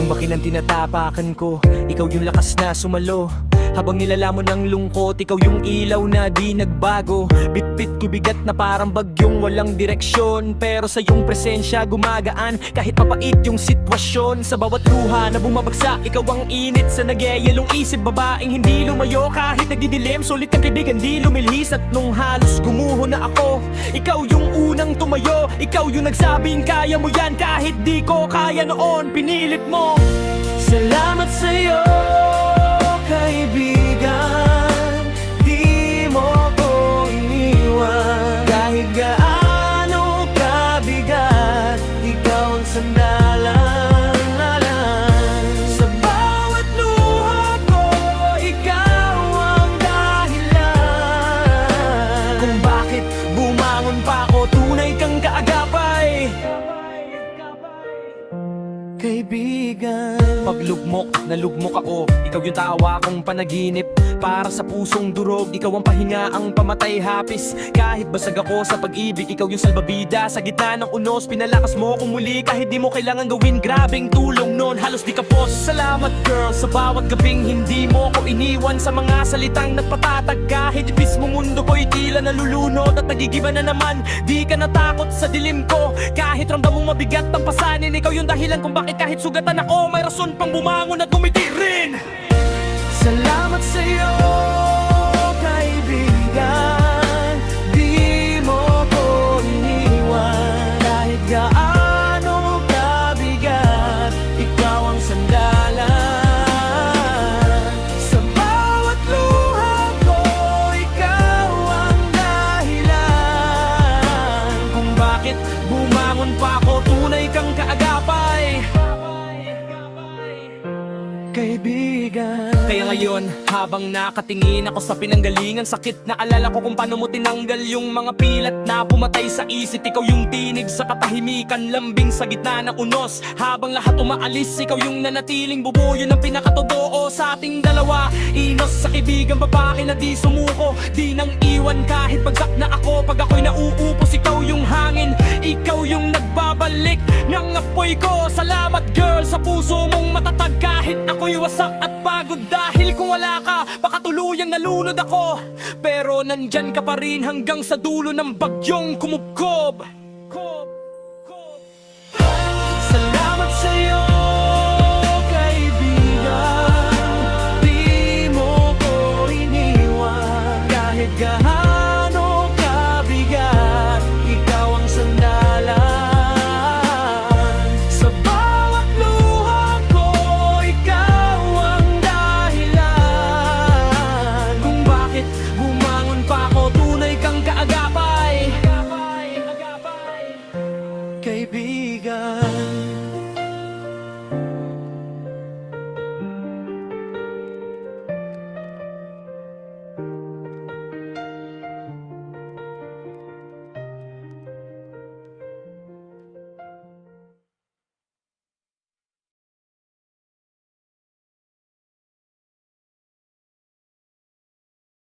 Tambakin ang tinatapakan ko, ikaw yung lakas na sumalo. Habang nilalamon ng lungkot, ikaw yung ilaw na di nagbago. Bitbit ko bigat na parang bagyong walang direksyon, pero sa iyong presensya gumagaan kahit mapait yung sitwasyon. Sa bawat luha na bumabagsak, ikaw ang init sa nagyayalong isip. Babaeng hindi lumayo kahit nagdidilim, sulit ang kaibigan di lumilhis. At nung halos gumuho na ako, ikaw yung unang tumayo. Ikaw yung nagsabing kaya mo yan kahit di ko kaya noon. Pinilit mo. Salamat sa'yo, kaibigan, di mo ko iniwan. Kahit gaano kabigat, ikaw ang sandalan. Sa bawat luha ko, ikaw ang dahilan kung bakit bumangon pa ako. Tunay kang kaagapay, kaibigan. Paglugmok, nalugmok ako, ikaw yung tawa kong panaginip. Para sa pusong durog, ikaw ang pahinga, ang pamatay hapis. Kahit basag ako sa pag-ibig, ikaw yung salbabida. Sa gitna ng unos, pinalakas mo kung muli. Kahit di mo kailangan gawin, grabing tulong nun, halos di kapos. Salamat girl, sa bawat gabing hindi mo ko iniwan. Sa mga salitang nagpatatag, kahit mismo mundo ko'y tila nalulunod at nagigiba na naman. Di ka natakot sa dilim ko, kahit ramdam mong mabigat ang pasanin. Ikaw yung dahilan kung bakit kahit sugatan ako, may rason pang bumangon at gumiti rin. Salamat sa'yo, kaibigan, di mo ko iniwan. Kahit gaano kabigat, ikaw ang sandalan. Sa bawat luha ko, ikaw ang dahilan kung bakit bumangon pa ako. Tunay kang kaagapay, kaibigan. Kaya ngayon, habang nakatingin ako sa pinanggalingan sakit, naalala ko kung paano mo tinanggal yung mga pilat na pumatay sa isip. Ikaw yung tinig sa katahimikan, lambing sa gitna ng unos. Habang lahat umaalis, ikaw yung nanatiling bubuyo ng pinakatotoo sa ating dalawa. Inos sa kaibigan, babae na di sumuko, di nang iwan kahit bagsak na ako. Pag ako'y nauupos, ikaw yung hangin, ikaw yung nagbabalik ng apoy ko. Salamat girl, sa puso mong matatag kahit ako'y wasak at pagod. Dahil kung wala ka, baka tuluyang nalunod ako, pero nandyan ka pa rin hanggang sa dulo ng bagyong kumubkob. Salamat sa'yo, kaibigan, di mo ko iniwan. Kahit gaano kabigat, ikaw ang sandalan. Sa bawat luha ko, ikaw ang dahilan kung bakit bumangon pa ako. Tunay kang kaagapay, kaibigan.